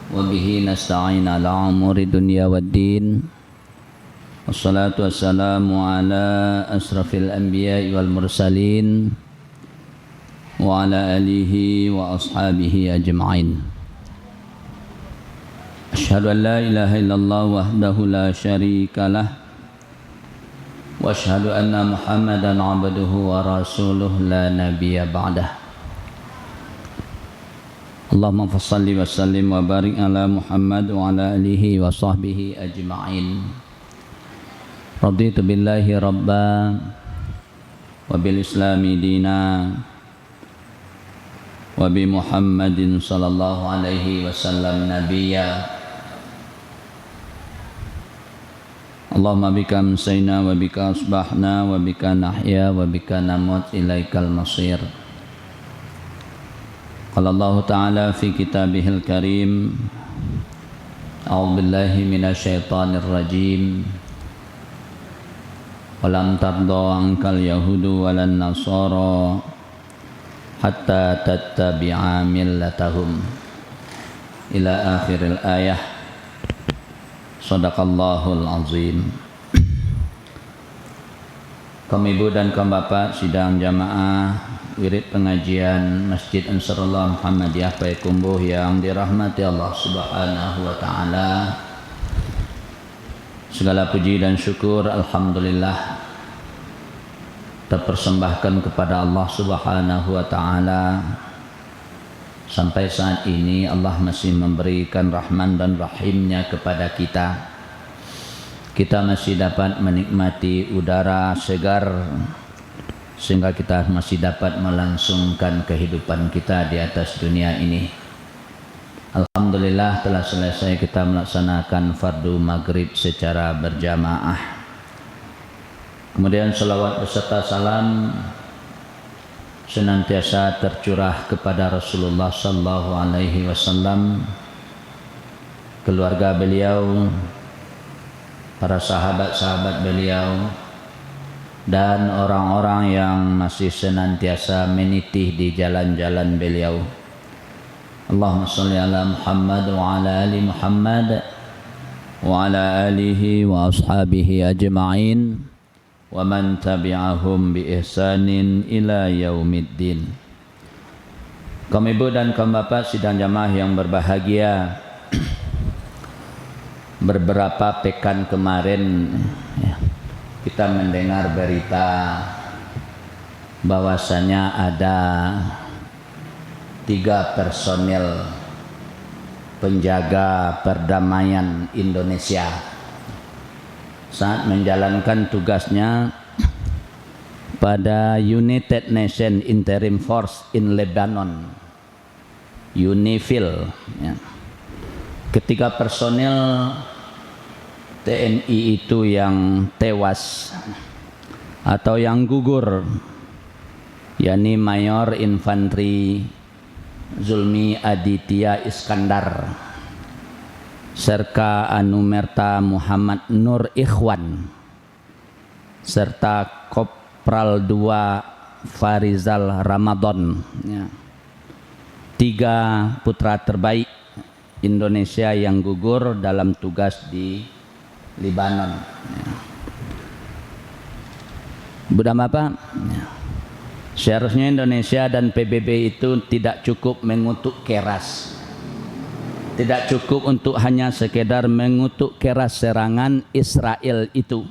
وبه نستعين على أمور الدنيا والدين والصلاة والسلام على أشرف الأنبياء والمرسلين وعلى آله وأصحابه أجمعين. أشهد أن لا إله إلا الله وحده لا شريك له وأشهد أن محمدا عبده ورسوله لا نبي بعده. Allahumma fassalli wa sallim wa barik ala Muhammad wa ala alihi wa sahbihi ajma'in. Raditu billahi rabba wa bil islami dina wa bi Muhammadin sallallahu alaihi wasallam nabiyya. Allahumma bika amsayna wa bika asbahna wa bika nahya wa bika namut ilaikal masir. Qala Allah Ta'ala fi kitabihil karim A'udzu billahi minasyaitonir rajim Walam tarda ankal yahudu walan nasara hatta tattabi'a millatahum ila akhiril ayah. Shadaqallahul azim. Kaum ibu dan kaum bapak sidang jamaah wirid pengajian Masjid Ansarullah Muhammadiyah Payakumbuh yang dirahmati Allah Subhanahu wa taala. Segala puji dan syukur alhamdulillah terpersembahkan kepada Allah Subhanahu wa taala. Sampai saat ini Allah masih memberikan rahman dan rahimnya kepada kita. Kita masih dapat menikmati udara segar sehingga kita masih dapat melangsungkan kehidupan kita di atas dunia ini. Alhamdulillah telah selesai kita melaksanakan fardu maghrib secara berjamaah. Kemudian salawat beserta salam senantiasa tercurah kepada Rasulullah sallallahu alaihi wasallam, keluarga beliau, para sahabat-sahabat beliau, dan orang-orang yang masih senantiasa menitih di jalan-jalan beliau. Allahumma sholli ala Muhammad wa ala ali Muhammad wa ala alihi wa ashabihi ajma'in wa man tabi'ahum bi ihsanin ila yaumiddin. Kaum ibu dan kaum bapak sidang jamaah yang berbahagia, beberapa pekan kemarin kita mendengar berita bahwasanya ada 3 personel penjaga perdamaian Indonesia saat menjalankan tugasnya pada United Nations Interim Force in Lebanon, UNIFIL. Ketiga personel TNI itu yang tewas atau yang gugur, yakni Mayor Infanteri Zulmi Aditya Iskandar, Serka Anumerta Muhammad Nur Ikhwan, serta Kopral II Farizal Ramadan. 3 putra terbaik Indonesia yang gugur dalam tugas di Lebanon. Buddha Bapak, seharusnya Indonesia dan PBB itu tidak cukup mengutuk keras, tidak cukup untuk hanya sekedar mengutuk keras serangan Israel itu.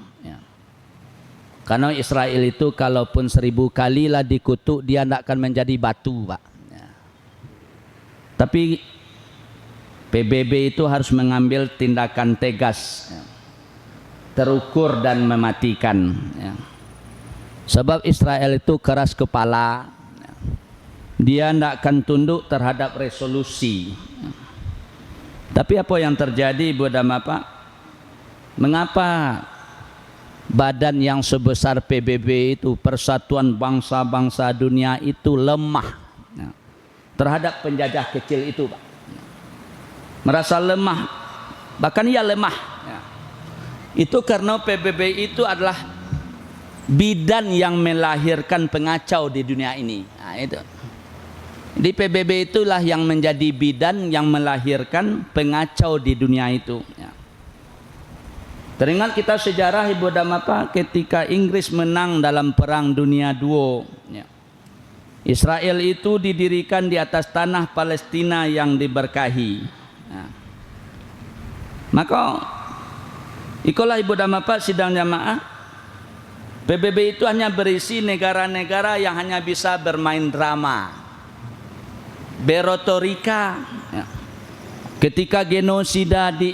Karena Israel itu kalaupun 1000 kalilah dikutuk, dia tidak akan menjadi batu, Pak. Tapi PBB itu harus mengambil tindakan tegas, terukur dan mematikan. Sebab Israel itu keras kepala, dia tidak akan tunduk terhadap resolusi. Tapi apa yang terjadi, Buddha Bapak? Mengapa badan yang sebesar PBB itu, Persatuan Bangsa-Bangsa Dunia itu, lemah terhadap penjajah kecil itu, Pak? Merasa lemah, bahkan ia lemah. Itu karena PBB itu adalah bidan yang melahirkan pengacau di dunia ini. Nah, itu. Di PBB itulah yang menjadi bidan yang melahirkan pengacau di dunia itu. Ya. Teringat kita sejarah Ibu dan Bapak ketika Inggris menang dalam Perang Dunia II. Ya. Israel itu didirikan di atas tanah Palestina yang diberkahi. Ya. Maka ikulah Ibu dan Bapak sidang jamaah, PBB itu hanya berisi negara-negara yang hanya bisa bermain drama, berotorika. Ya. Ketika genosida di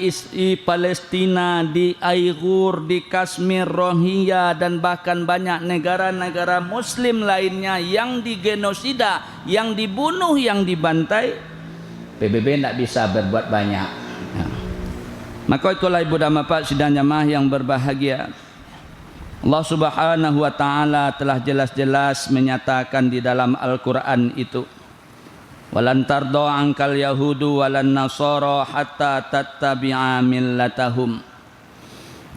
Palestina, di Uighur, di Kashmir, Rohingya, dan bahkan banyak negara-negara Muslim lainnya yang digenosida, yang dibunuh, yang dibantai, PBB tidak bisa berbuat banyak. Ya. Maka itulah Ibu dan Bapak sidang jamaah yang berbahagia, Allah Subhanahu wa Ta'ala telah jelas-jelas menyatakan di dalam Al-Quran itu, walan tardo angkal yahudu walan nasara hatta tattabi'a millatahum.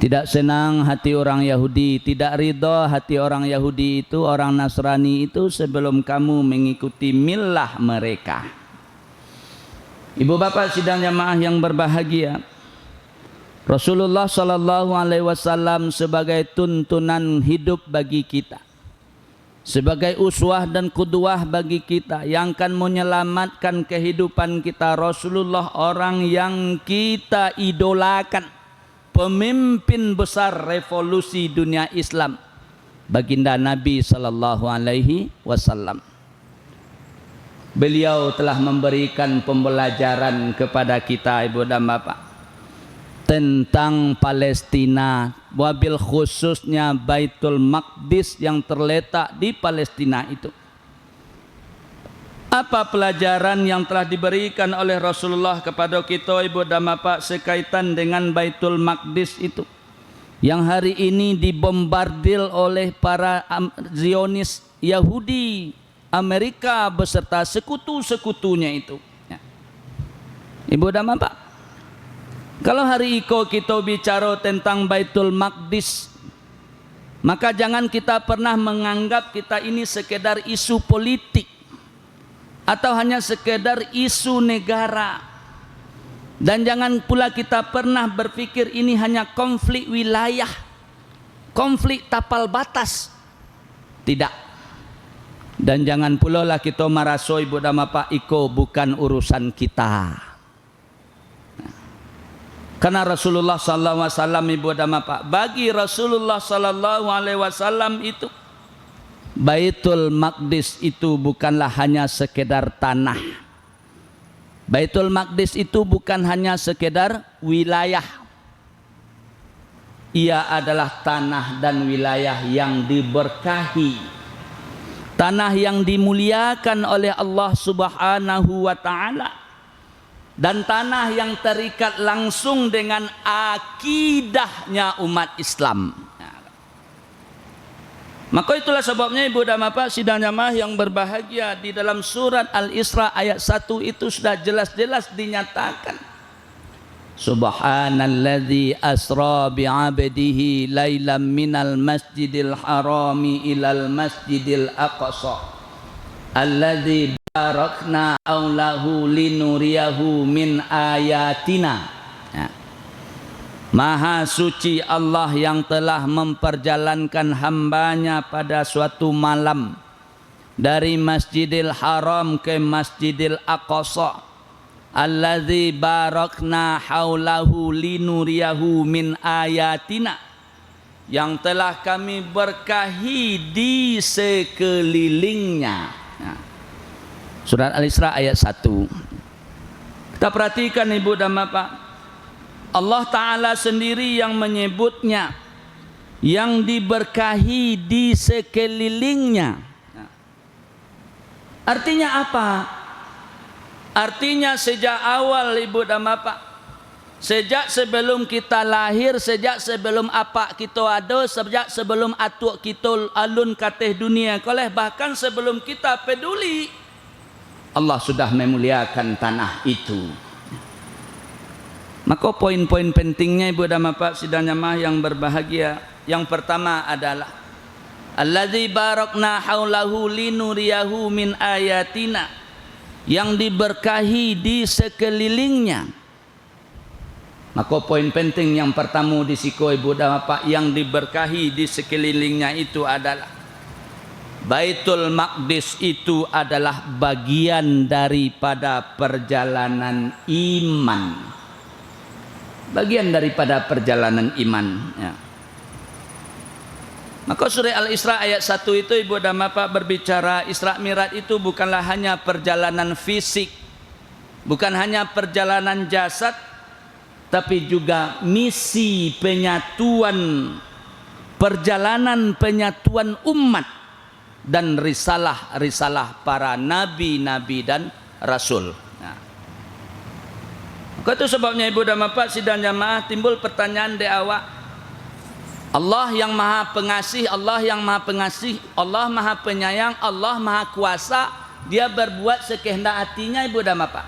Tidak senang hati orang Yahudi, tidak ridho hati orang Yahudi itu, orang Nasrani itu, sebelum kamu mengikuti millah mereka. Ibu bapak sidang jamaah yang berbahagia, Rasulullah sallallahu alaihi wasallam sebagai tuntunan hidup bagi kita, sebagai uswah dan qudwah bagi kita yang akan menyelamatkan kehidupan kita. Rasulullah orang yang kita idolakan, pemimpin besar revolusi dunia Islam, baginda Nabi sallallahu alaihi wasallam. Beliau telah memberikan pembelajaran kepada kita Ibu dan Bapak tentang Palestina, wabil khususnya Baitul Maqdis yang terletak di Palestina itu. Apa pelajaran yang telah diberikan oleh Rasulullah kepada kita Ibu dan Bapak sekaitan dengan Baitul Maqdis itu, yang hari ini dibombardir oleh para Zionis Yahudi Amerika beserta sekutu-sekutunya itu. Ya. Ibu dan Bapak, kalau hari ini kita bicara tentang Baitul Maqdis, maka jangan kita pernah menganggap kita ini sekedar isu politik atau hanya sekedar isu negara. Dan jangan pula kita pernah berpikir ini hanya konflik wilayah, konflik tapal batas. Tidak. Dan jangan pula lah kita merasa Ibu dan Bapak iko bukan urusan kita. Karena Rasulullah sallallahu alaihi wasallam Ibu dan Bapak, bagi Rasulullah sallallahu alaihi wasallam itu Baitul Maqdis itu bukanlah hanya sekedar tanah. Baitul Maqdis itu bukan hanya sekedar wilayah. Ia adalah tanah dan wilayah yang diberkahi, tanah yang dimuliakan oleh Allah Subhanahu wa Ta'ala, dan tanah yang terikat langsung dengan akidahnya umat Islam. Maka itulah sebabnya Ibu dan Bapak sidang jamaah yang berbahagia, di dalam surat Al-Isra ayat 1 itu sudah jelas-jelas dinyatakan, Subhanalladzi asra bi'abdihi lailam minal masjidil harami ilal masjidil aqsa alladzi barakna aulahu linuriyahu min ayatina. Ya. Maha suci Allah yang telah memperjalankan hambanya pada suatu malam dari Masjidil Haram ke Masjidil Aqsa, alladzi barakna haulahu linuriyahu min ayatina, yang telah kami berkahi di sekelilingnya. Nah, surat Al-Isra ayat 1. Kita perhatikan Ibu dan Bapak, Allah Ta'ala sendiri yang menyebutnya yang diberkahi di sekelilingnya. Nah, artinya apa? Artinya sejak awal Ibu dan Bapak, sejak sebelum kita lahir, sejak sebelum apa kita ada, sejak sebelum atuk kita alun katih dunia, koleh bahkan sebelum kita peduli, Allah sudah memuliakan tanah itu. Maka poin-poin pentingnya Ibu dan Bapak sidang jamaah yang berbahagia, yang pertama adalah alladzi barakna haulahu linuriyahu min ayatina, yang diberkahi di sekelilingnya. Maka poin penting yang pertama di siko ibu dan bapak, yang diberkahi di sekelilingnya itu adalah Baitul Maqdis. Itu adalah bagian daripada perjalanan iman, bagian daripada perjalanan iman ya. Maka surah Al-Isra ayat 1 itu ibu dan bapak berbicara Isra Mi'raj itu bukanlah hanya perjalanan fisik, bukan hanya perjalanan jasad, tapi juga misi penyatuan, perjalanan penyatuan umat dan risalah para nabi-nabi dan rasul. Nah, maka itu sebabnya ibu dan bapak sidang jamaah timbul pertanyaan di awak. Allah yang maha pengasih, Allah yang maha pengasih, Allah maha penyayang, Allah maha kuasa, dia berbuat sekehendak hatinya ibu dan bapak.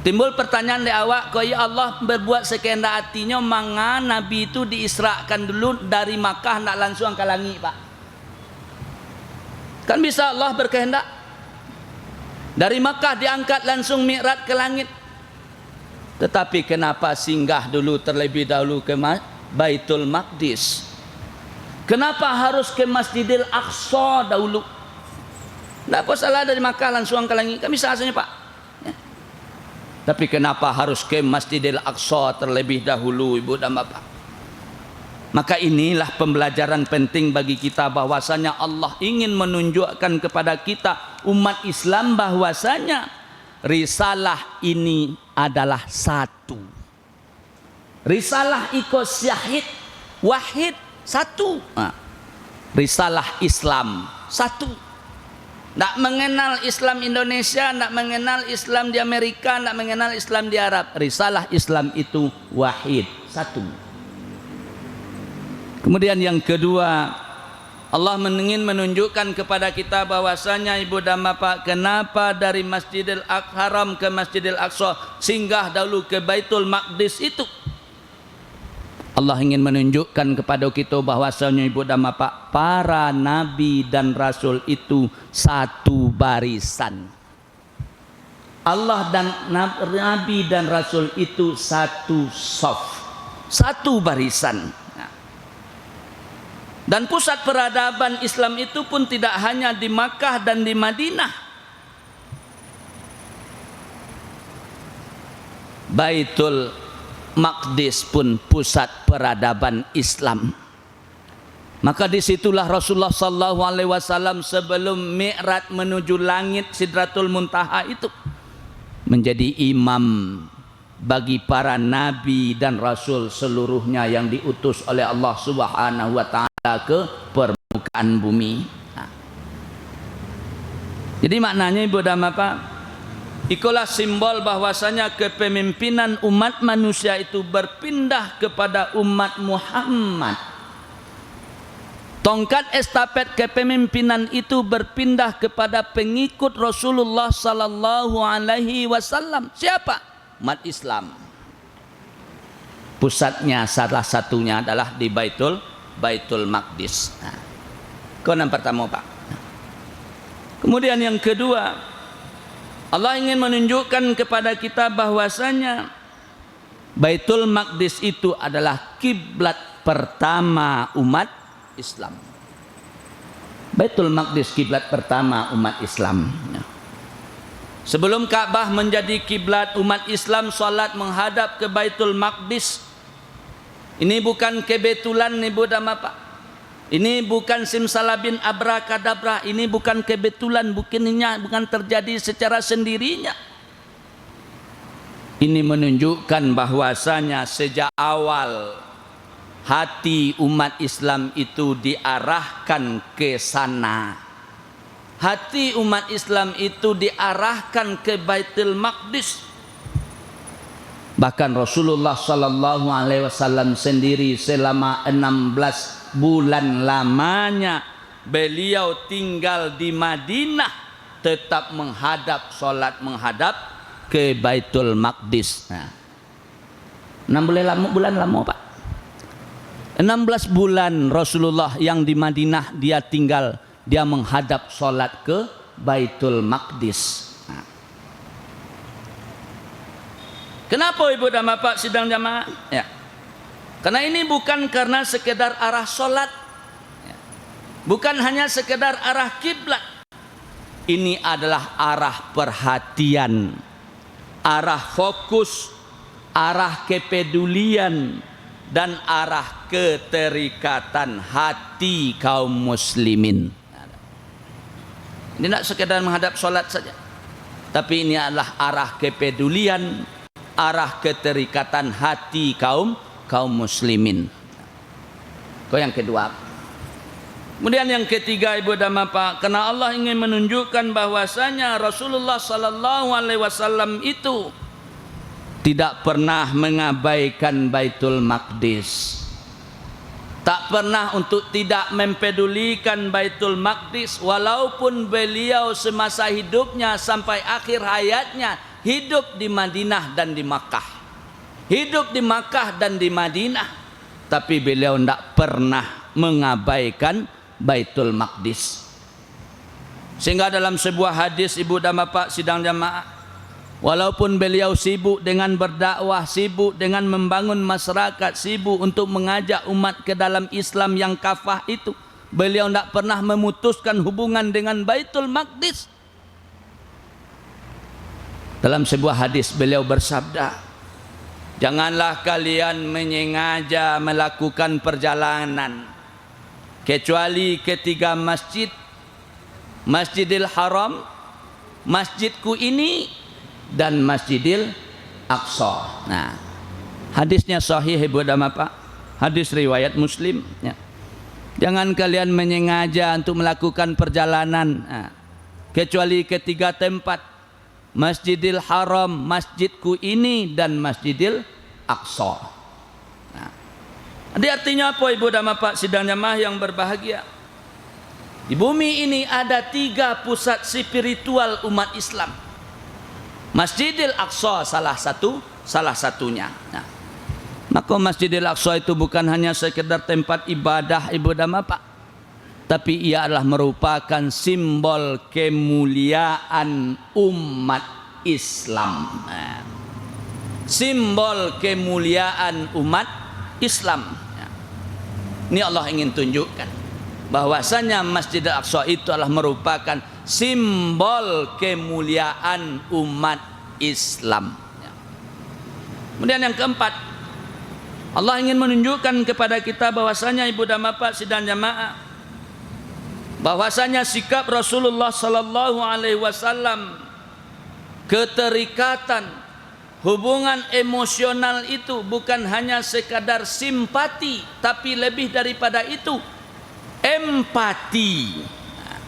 Timbul pertanyaan di awak, kok ya Allah berbuat sekehendak hatinya, manga Nabi itu diisrakan dulu dari Makkah nak langsung ke langit pak? Kan bisa Allah berkehendak dari Makkah diangkat langsung Mi'raj ke langit. Tetapi kenapa singgah dulu terlebih dahulu ke Baitul Maqdis? Kenapa harus ke Masjidil Aqsa dahulu? Tidak apa salah dari Makkah langsung ke langit, kan bisa saja pak ya. Tapi kenapa harus ke Masjidil Aqsa terlebih dahulu ibu dan bapak? Maka inilah pembelajaran penting bagi kita, bahwasanya Allah ingin menunjukkan kepada kita umat Islam bahwasanya risalah ini adalah satu. Risalah ikut syahid wahid satu. Nah, risalah Islam satu. Tidak mengenal Islam Indonesia, tidak mengenal Islam di Amerika, tidak mengenal Islam di Arab. Risalah Islam itu wahid satu. Kemudian yang kedua, Allah ingin menunjukkan kepada kita bahwasanya ibu dan bapak, kenapa dari Masjidil Haram ke Masjidil Aqsa, singgah dahulu ke Baitul Maqdis itu. Allah ingin menunjukkan kepada kita bahwasanya ibu dan bapak, para nabi dan rasul itu satu barisan. Allah dan nabi dan rasul itu satu saf, satu barisan. Dan pusat peradaban Islam itu pun tidak hanya di Makkah dan di Madinah. Baitul Maqdis pun pusat peradaban Islam. Maka disitulah Rasulullah SAW sebelum Mi'raj menuju langit Sidratul Muntaha itu menjadi imam bagi para nabi dan rasul seluruhnya yang diutus oleh Allah Subhanahu wa taala ke permukaan bumi. Nah, jadi maknanya ibu dan bapak, itulah simbol bahwasanya kepemimpinan umat manusia itu berpindah kepada umat Muhammad. Tongkat estafet kepemimpinan itu berpindah kepada pengikut Rasulullah sallallahu alaihi wasallam. Siapa? Umat Islam. Pusatnya salah satunya adalah di Baitul Maqdis. Nah, yang pertama pak. Kemudian yang kedua, Allah ingin menunjukkan kepada kita bahwasanya Baitul Maqdis itu adalah kiblat pertama umat Islam. Baitul Maqdis kiblat pertama umat Islam. Sebelum Ka'bah menjadi kiblat umat Islam, salat menghadap ke Baitul Maqdis. Ini bukan kebetulan ibu dan bapak. Ini bukan simsalabin abrakadabra, ini bukan kebetulan, bukan terjadi secara sendirinya. Ini menunjukkan bahwasanya sejak awal hati umat Islam itu diarahkan ke sana. Hati umat Islam itu diarahkan ke Baitul Maqdis. Bahkan Rasulullah sallallahu alaihi wasallam sendiri selama 16 bulan lamanya beliau tinggal di Madinah, tetap salat menghadap ke Baitul Maqdis. Nah, 6 bulan lama pak. 16 bulan Rasulullah yang di Madinah dia tinggal, dia menghadap salat ke Baitul Maqdis. Nah. Kenapa ibu dan bapak sidang jamaah? Ya. Karena ini bukan karena sekedar arah solat, ya. Bukan hanya sekedar arah kiblat. Ini adalah arah perhatian, arah fokus, arah kepedulian, dan arah keterikatan hati kaum muslimin. Ini tidak sekedar menghadap solat saja, tapi ini adalah arah kepedulian, arah keterikatan hati kaum muslimin. Kau yang kedua. Kemudian yang ketiga ibu dan bapak, karena Allah ingin menunjukkan bahwasanya Rasulullah sallallahu alaihi wasallam itu tidak pernah mengabaikan Baitul Maqdis. Tak pernah untuk tidak mempedulikan Baitul Maqdis, walaupun beliau semasa hidupnya sampai akhir hayatnya hidup di Madinah dan di Makkah. Hidup di Makkah dan di Madinah, tapi beliau tidak pernah mengabaikan Baitul Maqdis. Sehingga dalam sebuah hadis ibu dan bapak sidang jamaah, walaupun beliau sibuk dengan berdakwah, sibuk dengan membangun masyarakat, sibuk untuk mengajak umat ke dalam Islam yang kafah itu, beliau tidak pernah memutuskan hubungan dengan Baitul Maqdis. Dalam sebuah hadis beliau bersabda, janganlah kalian menyengaja melakukan perjalanan kecuali ketiga masjid, Masjidil Haram, masjidku ini, dan Masjidil Aqsa. Nah, hadisnya sahih ibu dan bapak, hadis riwayat Muslim. Ya. Jangan kalian menyengaja untuk melakukan perjalanan kecuali ketiga tempat, Masjidil Haram, masjidku ini, dan Masjidil Aqsa. Jadi artinya apa ibu dan bapak sidang jamaah yang berbahagia? Di bumi ini ada 3 pusat spiritual umat Islam. Masjidil Aqsa salah satunya. Nah, maka Masjidil Aqsa itu bukan hanya sekedar tempat ibadah ibu dan bapak, tapi ia adalah merupakan simbol kemuliaan umat Islam. Nah, simbol kemuliaan umat Islam. Ini Allah ingin tunjukkan bahwasanya Masjidil Aqsa itu adalah merupakan simbol kemuliaan umat Islam. Kemudian yang keempat, Allah ingin menunjukkan kepada kita bahwasanya ibu dan bapak sidang jamaah, bahwasanya sikap Rasulullah sallallahu alaihi wasallam, keterikatan, hubungan emosional itu bukan hanya sekadar simpati, tapi lebih daripada itu, empati. Nah,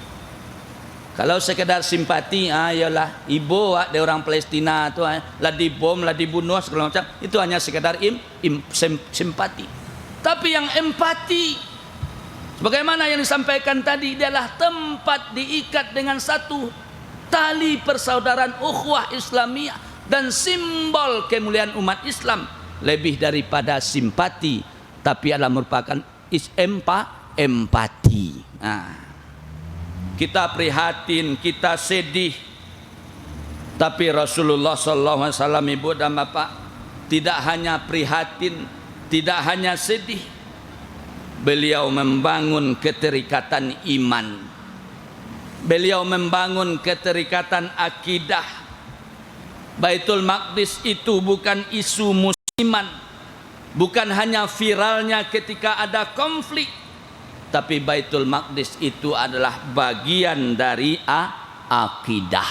kalau sekedar simpati, yalah ibu de orang Palestina tu lah dibom, lah dibunuh segala macam, itu hanya sekadar simpati. Tapi yang empati, sebagaimana yang disampaikan tadi, dia adalah tempat diikat dengan satu tali persaudaraan ukhuwah Islamiyah dan simbol kemuliaan umat Islam, lebih daripada simpati, tapi adalah merupakan empati. Nah, kita prihatin, kita sedih, tapi Rasulullah SAW ibu dan bapak tidak hanya prihatin, tidak hanya sedih, beliau membangun keterikatan iman, beliau membangun keterikatan akidah. Baitul Maqdis itu bukan isu musiman, bukan hanya viralnya ketika ada konflik, tapi Baitul Maqdis itu adalah bagian dari akidah.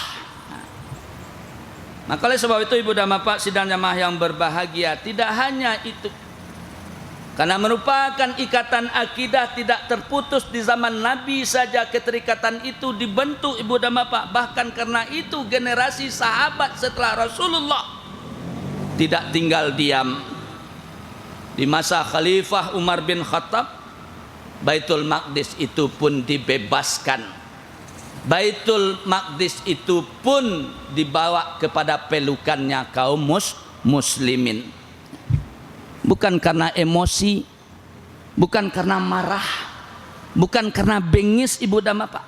Maka oleh sebab itu ibu dan bapak sidang jamaah yang berbahagia, tidak hanya itu, karena merupakan ikatan akidah tidak terputus di zaman Nabi saja, keterikatan itu dibentuk ibu dan bapak. Bahkan karena itu generasi sahabat setelah Rasulullah tidak tinggal diam. Di masa Khalifah Umar bin Khattab, Baitul Maqdis itu pun dibebaskan. Baitul Maqdis itu pun dibawa kepada pelukannya kaum muslimin. Bukan karena emosi, bukan karena marah, bukan karena bengis ibu dan bapak,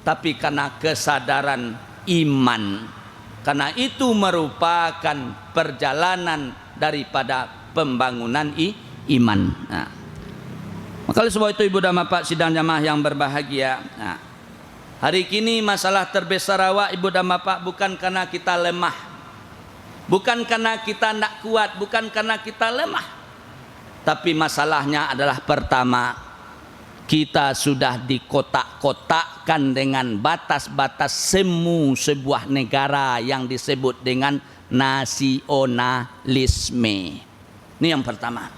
tapi karena kesadaran iman. Karena itu merupakan perjalanan daripada pembangunan iman. Nah, maka oleh sebab itu ibu dan bapak sidang jamaah yang berbahagia, nah, hari kini masalah terbesar awak ibu dan bapak bukan karena kita lemah, bukan karena kita tidak kuat, bukan karena kita lemah, tapi masalahnya adalah pertama, kita sudah dikotak-kotakkan dengan batas-batas semu sebuah negara yang disebut dengan nasionalisme. Ini yang pertama.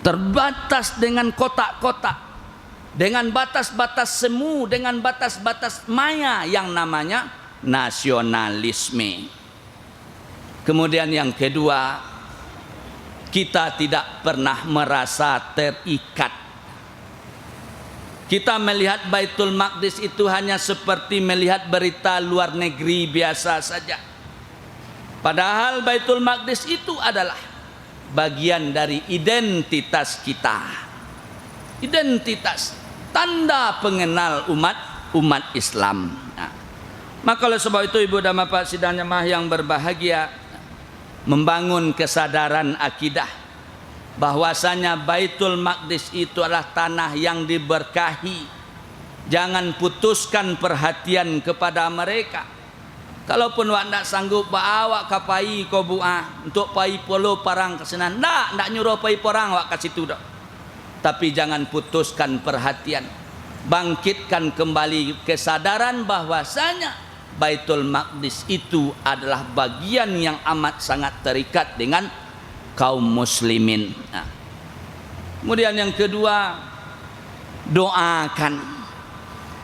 Terbatas dengan kotak-kotak, dengan batas-batas semu, dengan batas-batas maya yang namanya nasionalisme. Kemudian yang kedua, kita tidak pernah merasa terikat. Kita melihat Baitul Maqdis itu hanya seperti melihat berita luar negeri biasa saja. Padahal Baitul Maqdis itu adalah bagian dari identitas kita. Identitas, tanda pengenal umat Islam. Nah, maka oleh sebab itu ibu dan bapak sidang jamaah yang berbahagia, membangun kesadaran akidah bahwasanya Baitul Maqdis itu adalah tanah yang diberkahi. Jangan putuskan perhatian kepada mereka. Kalaupun awak tidak sanggup bawa kapai kau buah untuk pai polo parang ke sana, tidak nyuruh pai parang awak ke situ dah. Tapi jangan putuskan perhatian. Bangkitkan kembali kesadaran bahwasanya Baitul Maqdis itu adalah bagian yang amat sangat terikat dengan kaum muslimin. Nah, kemudian yang kedua, doakan.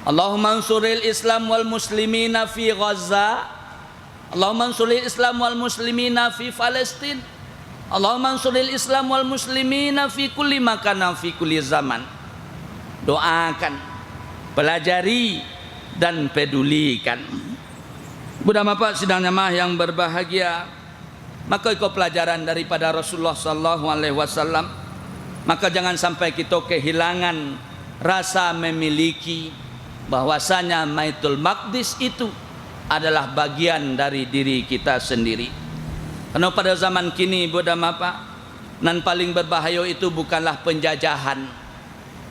Allahumma ansuril Islam wal muslimina fi Gaza. Allahumma ansuril Islam wal muslimina fi Palestin. Allahumma ansuril Islam wal muslimina fi kulli makan fi kulli zaman. Doakan, pelajari dan pedulikan. Budak bapak sidang jamaah yang berbahagia, maka ikut pelajaran daripada Rasulullah sallallahu alaihi wasallam. Maka jangan sampai kita kehilangan rasa memiliki bahwasanya Baitul Maqdis itu adalah bagian dari diri kita sendiri. Karena pada zaman kini ibu dan bapak, nan paling berbahaya itu bukanlah penjajahan,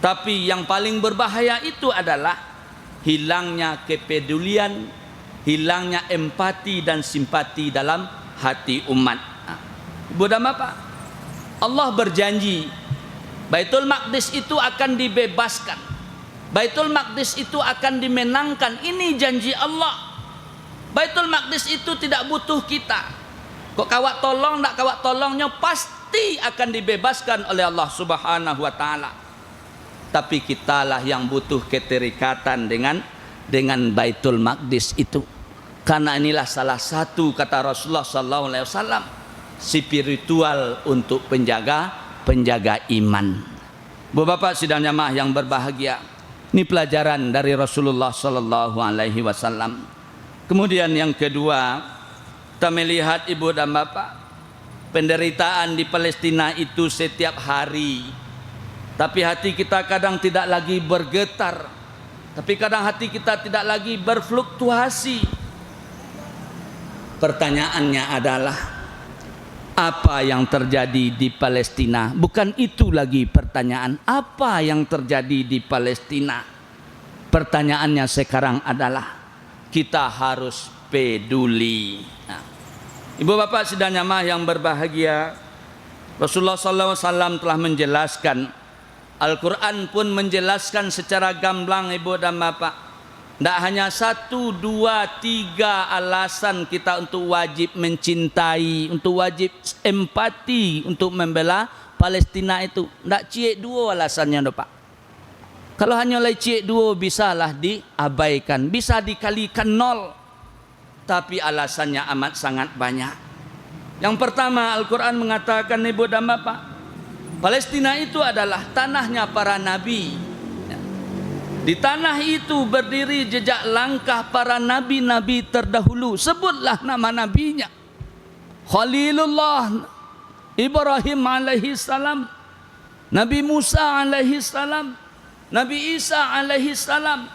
tapi yang paling berbahaya itu adalah hilangnya kepedulian, hilangnya empati dan simpati dalam hati umat. Ibu dan bapak, Allah berjanji Baitul Maqdis itu akan dibebaskan, Baitul Maqdis itu akan dimenangkan. Ini janji Allah. Baitul Maqdis itu tidak butuh kita. Kok kawat tolong, tak kawat tolongnya pasti akan dibebaskan oleh Allah Subhanahu wa taala. Tapi kitalah yang butuh keterikatan dengan Baitul Maqdis itu. Karena inilah salah satu kata Rasulullah sallallahu alaihi wasallam, spiritual untuk penjaga iman. Bapak sidang jamaah yang berbahagia, ini pelajaran dari Rasulullah sallallahu alaihi wasallam. Kemudian yang kedua, kita melihat ibu dan bapak, penderitaan di Palestina itu setiap hari. Tapi hati kita kadang tidak lagi bergetar. Tapi kadang hati kita tidak lagi berfluktuasi. Pertanyaannya adalah, apa yang terjadi di Palestina? Bukan itu lagi pertanyaan. Apa yang terjadi di Palestina? Pertanyaannya sekarang adalah, kita harus peduli. Nah, ibu bapak sidang jamaah yang berbahagia, Rasulullah SAW telah menjelaskan, Al-Quran pun menjelaskan secara gamblang ibu dan bapak. Tidak hanya 1, 2, 3 alasan kita untuk wajib mencintai, untuk wajib empati, untuk membela Palestina itu. Tidak cik 2 alasannya Pak. Kalau hanya oleh cik 2 bisalah diabaikan, bisa dikalikan 0. Tapi alasannya amat sangat banyak. Yang pertama, Al-Quran mengatakan ibu dan bapak, Palestina itu adalah tanahnya para nabi. Di tanah itu berdiri jejak langkah para nabi-nabi terdahulu. Sebutlah nama nabinya. Khalilullah Ibrahim alaihi salam, Nabi Musa alaihi salam, Nabi Isa alaihi salam.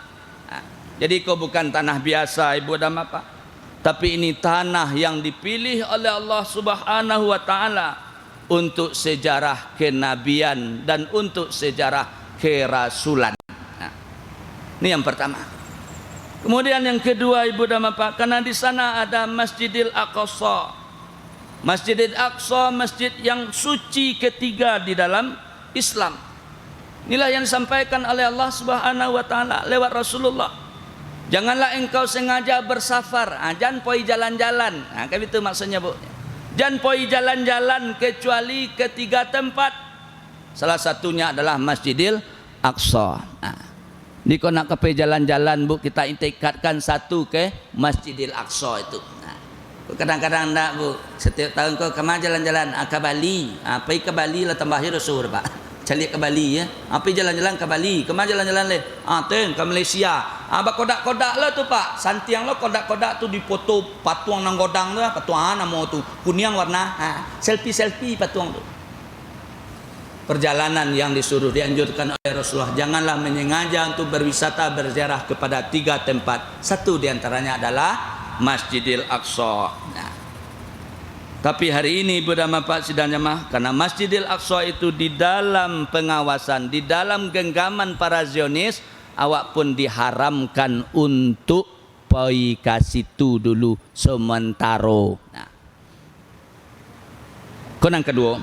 Jadi kau bukan tanah biasa ibu dan bapak, tapi ini tanah yang dipilih oleh Allah Subhanahu wa taala untuk sejarah kenabian dan untuk sejarah kerasulan. Nah, ini yang pertama. Kemudian yang kedua ibu dan bapak, karena di sana ada Masjidil Aqsa. Masjidil Aqsa, masjid yang suci ketiga di dalam Islam. Inilah yang disampaikan oleh Allah Subhanahu wa taala lewat Rasulullah. Janganlah engkau sengaja bersafar, jangan poi jalan-jalan. Kayak itu maksudnya, Bu. Jangan poi jalan-jalan kecuali ketiga tempat. Salah satunya adalah Masjidil Aqsa. Ini kau nak ke jalan-jalan, Bu, kita intikatkan satu ke Masjidil Aqsa itu. Kadang-kadang enggak, Bu. Setiap tahun kau kemana jalan-jalan? Ke Bali. Pergi ke Bali lah tambah Rasul, Pak. Cari ke Bali ya. Apa jalan-jalan ke Bali? Kemana jalan-jalan le? Teng ke Malaysia. Kodak-kodak lah tu, Pak. Santiang lo kodak-kodak tu dipoto patuang nang godang tu, patuang nama tu kuning warna. Selfie patuang tu. Perjalanan yang disuruh dianjurkan oleh Rasulullah, janganlah menyengaja untuk berwisata berziarah kepada tiga tempat. Satu diantaranya adalah Masjidil Aqsa. Tapi hari ini Ibu dan Bapak sidang jemaah, karena Masjidil Aqsa itu di dalam pengawasan, di dalam genggaman para Zionis, awak pun diharamkan untuk pergi ke situ dulu sementara. Yang kedua,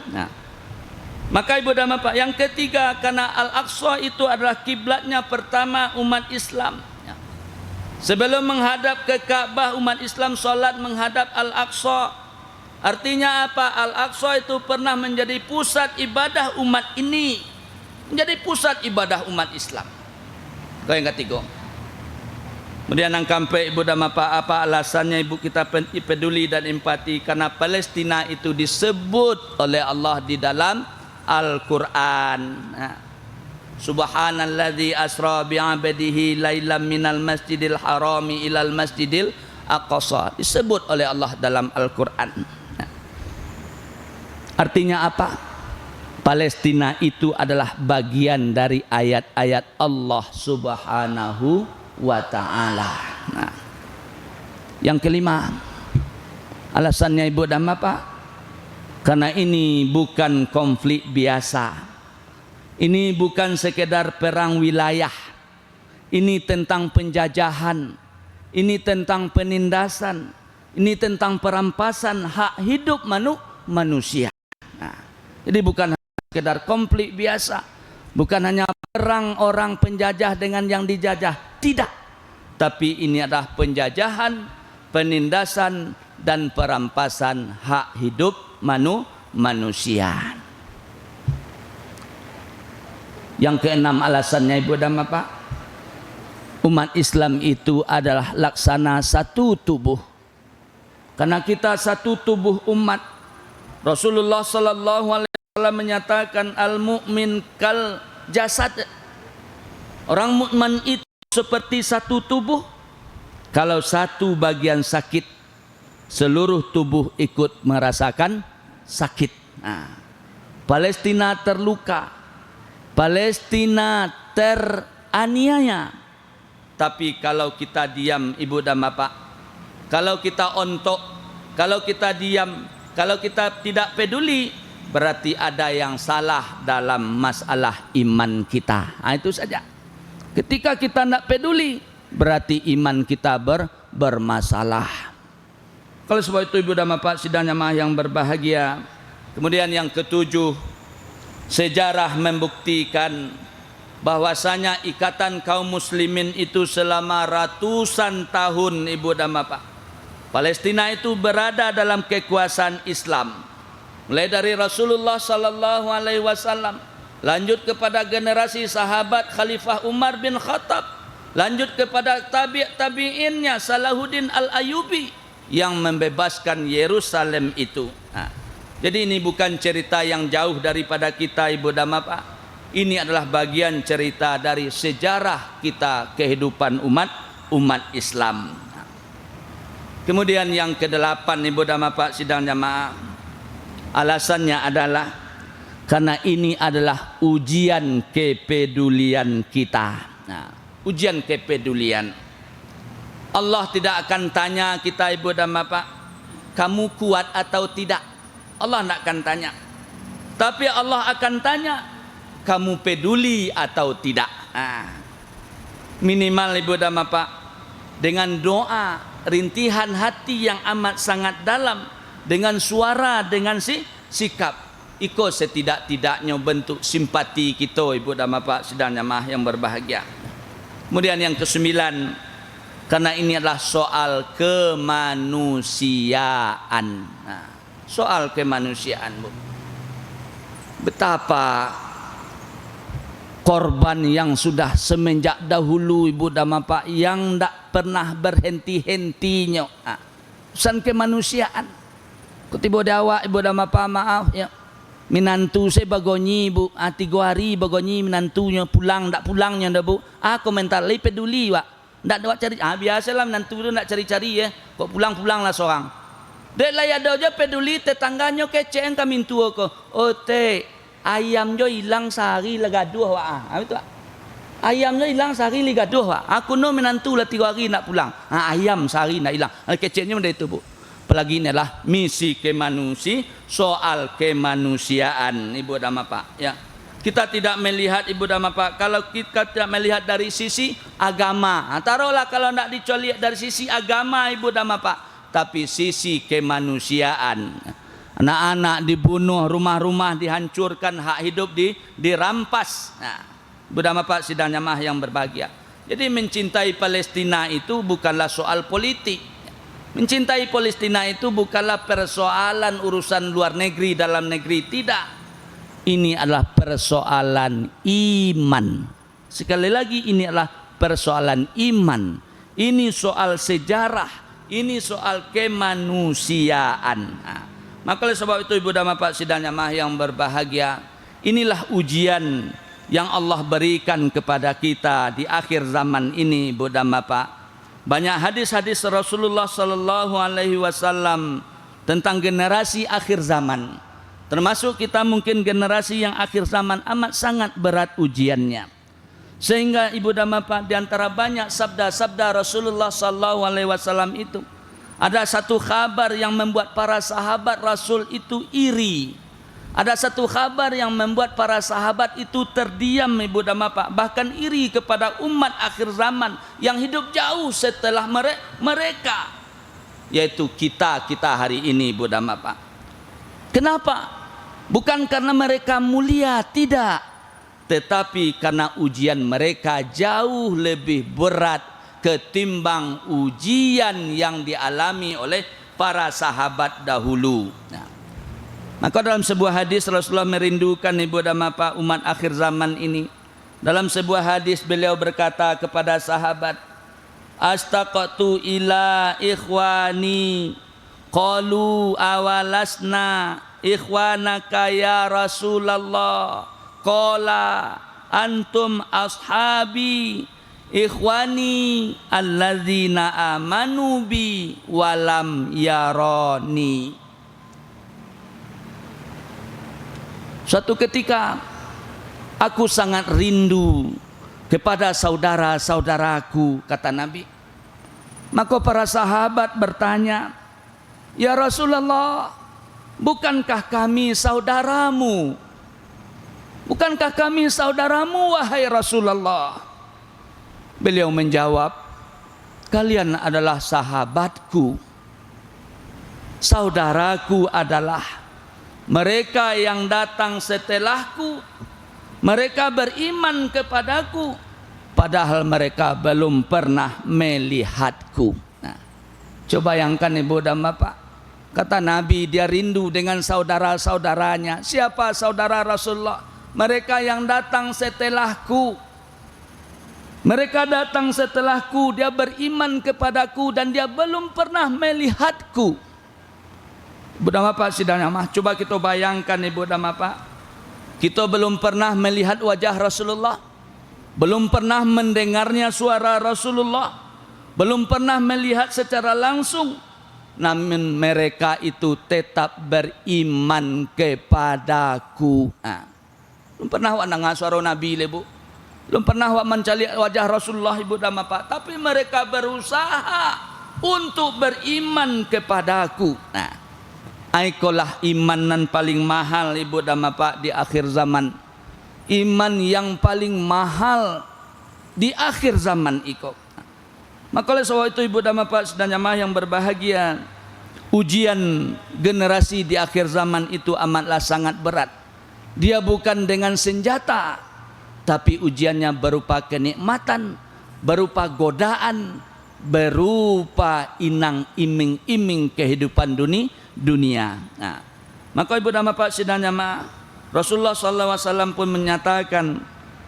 maka Ibu dan Bapak, yang ketiga, karena Al-Aqsa itu adalah kiblatnya pertama umat Islam. Sebelum menghadap ke Ka'bah, umat Islam solat menghadap Al-Aqsa. Artinya apa? Al-Aqsa itu pernah menjadi pusat ibadah umat ini, menjadi pusat ibadah umat Islam. Kau yang ketiga. Kemudian yang kampai Ibu dan Bapak, apa alasannya Ibu kita peduli dan empati? Karena Palestina itu disebut oleh Allah di dalam Al-Quran. Subhanalladzi asra bi'abdihi lailam minal masjidil harami ilal masjidil aqsa. Disebut oleh Allah dalam Al-Quran. Artinya apa? Palestina itu adalah bagian dari ayat-ayat Allah Subhanahu wa ta'ala. Yang kelima, alasannya Ibu dan Bapak, karena ini bukan konflik biasa. Ini bukan sekedar perang wilayah. Ini tentang penjajahan. Ini tentang penindasan. Ini tentang perampasan hak hidup manusia. Jadi bukan sekedar konflik biasa. Bukan hanya perang orang penjajah dengan yang dijajah. Tidak. Tapi ini adalah penjajahan, penindasan, dan perampasan hak hidup manusia. Yang keenam alasannya Ibu dan Bapak, umat Islam itu adalah laksana satu tubuh. Karena kita satu tubuh umat. Rasulullah sallallahu alaihi wasallam menyatakan al-mu'min kal jasad. Orang mukmin itu seperti satu tubuh. Kalau satu bagian sakit, seluruh tubuh ikut merasakan sakit. Palestina terluka, Palestina teraniaya. Tapi kalau kita diam Ibu dan Bapak, kalau kita ontok, kalau kita diam, kalau kita tidak peduli, berarti ada yang salah dalam masalah iman kita. Itu saja. Ketika kita tidak peduli, berarti iman kita bermasalah. Kalau sebab itu Ibu dan Bapak sidang jemaah yang berbahagia. Kemudian yang ketujuh, sejarah membuktikan bahwasanya ikatan kaum muslimin itu selama ratusan tahun Ibu dan Bapak. Palestina itu berada dalam kekuasaan Islam. Mulai dari Rasulullah sallallahu alaihi wasallam, lanjut kepada generasi sahabat Khalifah Umar bin Khattab, lanjut kepada tabi'innya Salahuddin Al-Ayyubi yang membebaskan Yerusalem itu. Jadi ini bukan cerita yang jauh daripada kita Ibu dan Bapak. Ini adalah bagian cerita dari sejarah kita kehidupan umat Islam. Kemudian yang kedelapan Ibu dan Bapak sidang jamaah, alasannya adalah karena ini adalah ujian kepedulian kita. Ujian kepedulian. Allah tidak akan tanya kita ibu dan bapak, kamu kuat atau tidak. Allah tidak akan tanya. Tapi Allah akan tanya, kamu peduli atau tidak. Minimal ibu dan bapak, dengan doa, rintihan hati yang amat sangat dalam, dengan suara, dengan sikap, ikut setidak-tidaknya bentuk simpati kita ibu dan bapak sedang jamaah yang berbahagia. Kemudian yang kesembilan, karena ini adalah soal kemanusiaan. Soal kemanusiaan, Bu. Betapa korban yang sudah semenjak dahulu ibu dan bapak yang tidak pernah berhenti-hentinya. Urusan kemanusiaan. Kutiba dawa ibu dan bapak, maaf ya. Minantu saya bagonyi bu, 3 hari bagonyi minantunya pulang, tak pulangnya dah bu. Komentar lebih peduli wak, tak ada cari. Biasalah minantu tu nak cari-cari ya. Kok pulang-pulang lah seorang. Dek lah ada aja peduli tetangganya kece yang kami tua ko. Oh te, ayam jo hilang sehari lah gaduh wak. Itu wak. Ayam jo hilang sehari lah gaduh wak. Aku no minantu lah 3 hari nak pulang. Ayam sehari nak hilang. Kecenya macam itu bu. Apalagi ini adalah misi soal kemanusiaan ibu dan bapak ya. Kita tidak melihat ibu dan bapak, kalau kita tidak melihat dari sisi agama, taruhlah kalau tidak dicuali dari sisi agama ibu dan bapak, tapi sisi kemanusiaan. Anak-anak dibunuh, rumah-rumah dihancurkan, hak hidup dirampas. Ibu dan bapak sidang jamaah yang berbahagia. Jadi mencintai Palestina itu bukanlah soal politik. Mencintai Palestina itu bukanlah persoalan urusan luar negeri, dalam negeri, tidak. Ini adalah persoalan iman. Sekali lagi ini adalah persoalan iman. Ini soal sejarah, ini soal kemanusiaan. Maka oleh sebab itu ibu dan bapak sidang jamaah yang berbahagia, inilah ujian yang Allah berikan kepada kita di akhir zaman ini ibu dan bapak. Banyak hadis-hadis Rasulullah sallallahu alaihi wasallam tentang generasi akhir zaman. Termasuk kita mungkin generasi yang akhir zaman amat sangat berat ujiannya. Sehingga ibu dan bapak, di antara banyak sabda-sabda Rasulullah sallallahu alaihi wasallam itu, ada satu kabar yang membuat para sahabat Rasul itu iri. Ada satu kabar yang membuat para sahabat itu terdiam ibu dan bapak, bahkan iri kepada umat akhir zaman yang hidup jauh setelah mereka, yaitu kita hari ini ibu dan bapak. Kenapa? Bukan karena mereka mulia, tidak, tetapi karena ujian mereka jauh lebih berat ketimbang ujian yang dialami oleh para sahabat dahulu. Maka dalam sebuah hadis Rasulullah merindukan ibu dan bapak umat akhir zaman ini. Dalam sebuah hadis beliau berkata kepada sahabat, astaqatu ila ikhwani qalu awalasna ikhwanaka ya Rasulullah qala antum ashabi ikhwani alladzina amanu bi walam yarani. Suatu ketika aku sangat rindu kepada saudara-saudaraku, kata Nabi. Maka para sahabat bertanya, ya Rasulullah, bukankah kami saudaramu? Bukankah kami saudaramu wahai Rasulullah? Beliau menjawab, kalian adalah sahabatku. Saudaraku adalah mereka yang datang setelahku, mereka beriman kepadaku, padahal mereka belum pernah melihatku. Coba bayangkan ibu dan bapak, kata Nabi dia rindu dengan saudara-saudaranya. Siapa saudara Rasulullah? Mereka yang datang setelahku. Mereka datang setelahku, dia beriman kepadaku dan dia belum pernah melihatku. Ibu dan bapak sidang jamaah, coba kita bayangkan ibu dan bapak, kita belum pernah melihat wajah Rasulullah, belum pernah mendengarnya suara Rasulullah, belum pernah melihat secara langsung, namun mereka itu tetap beriman kepadaku. Belum pernah dengar suara Nabi lebu, belum pernah wak mencari wajah Rasulullah ibu dan bapak, tapi mereka berusaha untuk beriman kepadaku. Nah, aikolah imanan paling mahal ibu dan bapak di akhir zaman. Iman yang paling mahal di akhir zaman iko. Maka oleh sebab itu ibu dan bapak dan jamaah yang berbahagia, ujian generasi di akhir zaman itu amatlah sangat berat. Dia bukan dengan senjata, tapi ujiannya berupa kenikmatan, berupa godaan, berupa inang iming-iming kehidupan dunia. Nah, maka ibu dan bapak sidang jamaah, Rasulullah SAW pun menyatakan,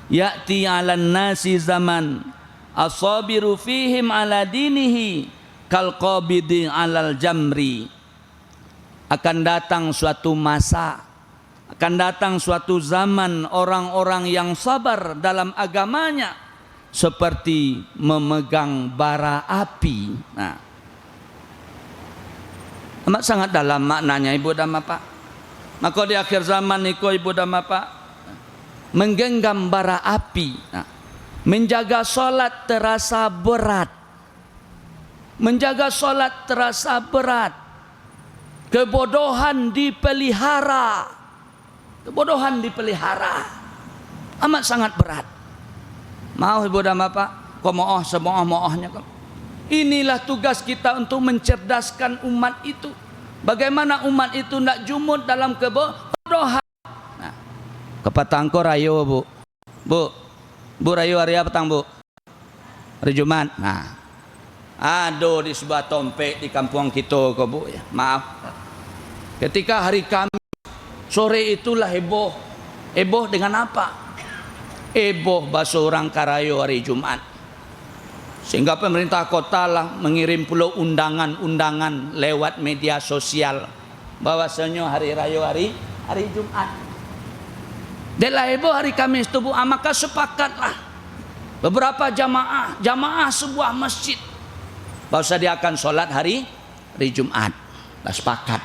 ya'ti 'alan nasi zaman asabiru fihim ala dinihi kal qabidi 'alal jamri. Akan datang suatu masa, akan datang suatu zaman orang-orang yang sabar dalam agamanya seperti memegang bara api. Nah, amat sangat dalam maknanya ibu dan bapak. Maka di akhir zaman itu ibu dan bapak menggenggam bara api. Nah, menjaga solat terasa berat. Menjaga solat terasa berat. Kebodohan dipelihara. Kebodohan dipelihara. Amat sangat berat. Mau ibu dan bapak, komoh semoh-mohnya. Inilah tugas kita untuk mencerdaskan umat itu. Bagaimana umat itu tidak jumut dalam kebodohan. Nah, kepatangko rayo bu. Bu rayo hari apa tang bu? Hari Jumat. Nah, aduh di sebuah tompek di kampung kita kok bu ya. Maaf. Ketika hari Kamis sore itulah heboh. Heboh dengan apa? Heboh bahasa orang Karayo hari Jumat. Sehingga pemerintah kota lah mengirim pula undangan-undangan lewat media sosial bahwasanya hari raya hari Jumat. Delah heboh hari Kamis tu bu, maka sepakatlah beberapa jamaah sebuah masjid bahwa dia akan solat hari Jumat. Dah sepakat.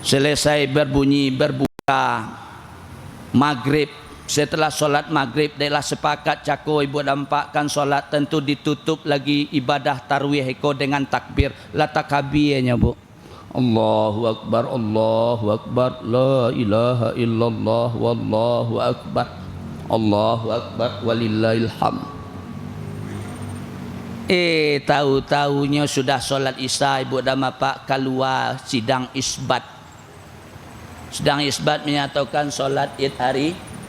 Selesai berbuka maghrib. Setelah solat maghrib, dia sepakat cako ibu dampakkan solat tentu ditutup lagi ibadah tarwih eko dengan takbir la takabirnya bu. Allahu akbar, Allahu akbar, la ilaha illallah, wallahu akbar, Allahu akbar, walillahil hamd. Tahu-tahunya sudah solat isya ibu dan bapak keluar sidang isbat. Sidang isbat menyatakan solat id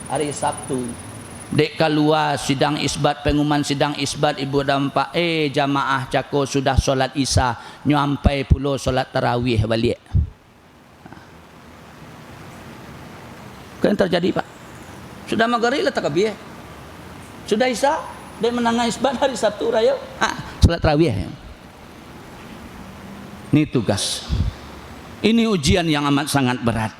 hari Sabtu. Dek keluar sidang isbat, pengumuman sidang isbat ibu dan bapak, jamaah cako sudah solat isya, nyampai puluh solat tarawih balik. Apa yang terjadi pak? Sudah maghrib lah takbir. Sudah isya, dia menangani isbat hari Sabtu raya. Solat tarawih. Ini tugas. Ini ujian yang amat sangat berat.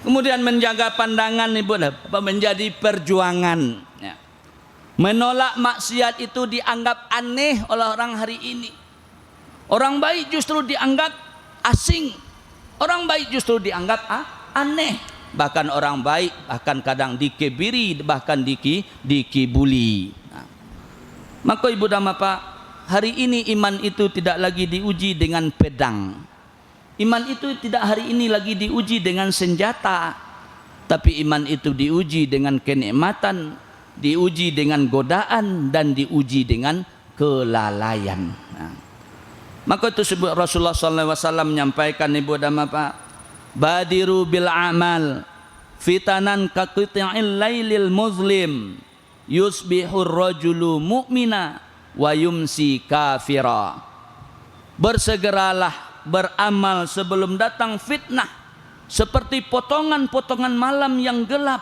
Kemudian menjaga pandangan ibu bapak menjadi perjuangan. Ya. Menolak maksiat itu dianggap aneh oleh orang hari ini. Orang baik justru dianggap asing. Orang baik justru dianggap aneh. Bahkan orang baik bahkan kadang dikebiri, bahkan dikibuli. Nah. Maka ibu dan bapak, hari ini iman itu tidak lagi diuji dengan pedang. Iman itu tidak hari ini lagi diuji dengan senjata, tapi iman itu diuji dengan kenikmatan, diuji dengan godaan, dan diuji dengan kelalaian. Nah, maka itu sebut Rasulullah SAW menyampaikan ibu dan bapak, badiru bil amal fitanan kaqita'il lailil muzlim yusbihur rajulu mu'mina wa yumsi kafira. Bersegeralah beramal sebelum datang fitnah, seperti potongan-potongan malam yang gelap.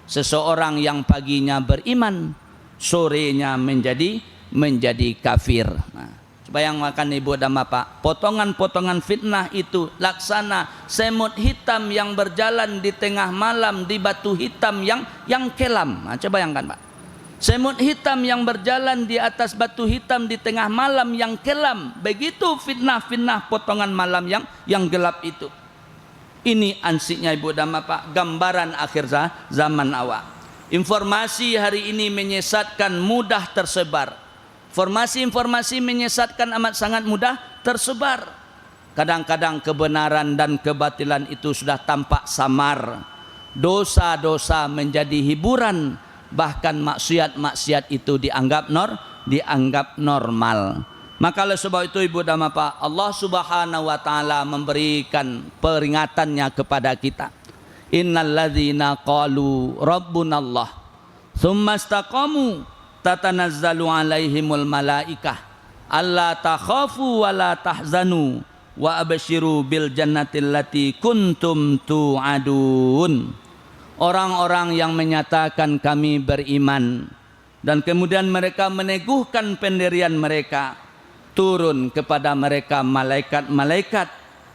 Seseorang yang paginya beriman, sorenya menjadi kafir. Nah, bayangkan ibu dan bapak, potongan-potongan fitnah itu laksana semut hitam yang berjalan di tengah malam di batu hitam yang kelam. Nah, coba bayangkan pak, semut hitam yang berjalan di atas batu hitam di tengah malam yang kelam. Begitu fitnah-fitnah potongan malam yang gelap itu. Ini ansiknya ibu dan bapak, gambaran akhir zaman awal. Informasi hari ini menyesatkan, mudah tersebar. Informasi menyesatkan amat sangat mudah tersebar. Kadang-kadang kebenaran dan kebatilan itu sudah tampak samar. Dosa-dosa menjadi hiburan, bahkan maksiat-maksiat itu dianggap normal. Maka oleh sebab itu ibu dan bapak, Allah Subhanahu wa taala memberikan peringatannya kepada kita. Innalladzina qalu rabbunallah tsumma istaqamu tatanazzalu alaihimul malaikah alla takhafu wa la tahzanu wa absyiru bil jannati allati kuntum tu'adun. Orang-orang yang menyatakan kami beriman dan kemudian mereka meneguhkan pendirian mereka, turun kepada mereka malaikat-malaikat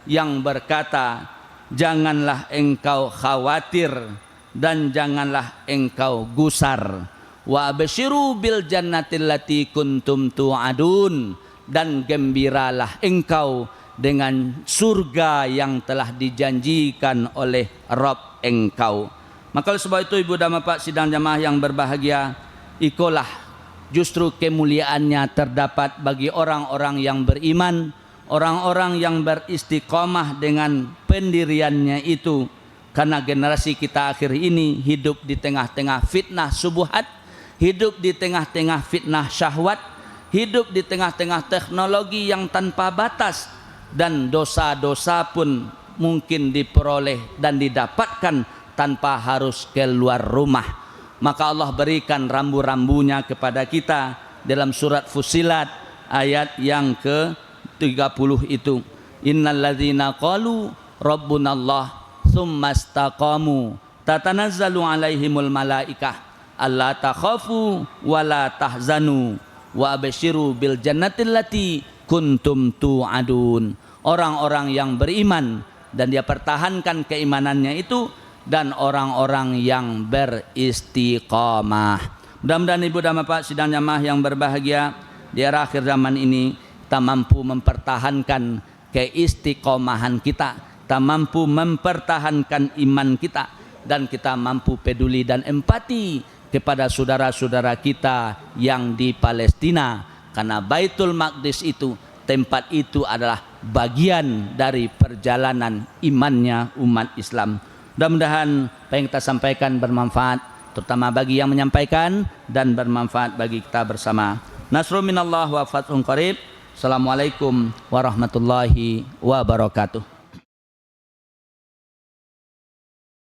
yang berkata, janganlah engkau khawatir dan janganlah engkau gusar. Wa absyiru bil jannati allati kuntum tu'adun, dan gembiralah engkau dengan surga yang telah dijanjikan oleh Rabb engkau. Maka oleh sebab itu ibu dan bapak sidang jamaah yang berbahagia, ikulah justru kemuliaannya terdapat bagi orang-orang yang beriman, orang-orang yang beristiqomah dengan pendiriannya itu. Karena generasi kita akhir ini hidup di tengah-tengah fitnah subuhat, hidup di tengah-tengah fitnah syahwat, hidup di tengah-tengah teknologi yang tanpa batas, dan dosa-dosa pun mungkin diperoleh dan didapatkan tanpa harus keluar rumah. Maka Allah berikan rambu-rambunya kepada kita dalam surat Fussilat ayat yang ke-30 itu. Innalladzina qalu rabbunallah tsumma istaqamu tatanazzalu alaihimul malaikah alla takhafu wa la tahzanu wa absyiru bil jannati allati kuntum tu'adun. Orang-orang yang beriman dan dia pertahankan keimanannya itu, dan orang-orang yang beristiqamah. Mudah-mudahan ibu dan bapak sidang jamaah yang berbahagia, di era akhir zaman ini kita mampu mempertahankan keistiqomahan kita, kita mampu mempertahankan iman kita, dan kita mampu peduli dan empati kepada saudara-saudara kita yang di Palestina. Karena Baitul Maqdis itu, tempat itu adalah bagian dari perjalanan imannya umat Islam. Mudah-mudahan apa yang kita sampaikan bermanfaat, terutama bagi yang menyampaikan, dan bermanfaat bagi kita bersama. Nasrun minallah wa fathun qarib. Assalamualaikum warahmatullahi wabarakatuh.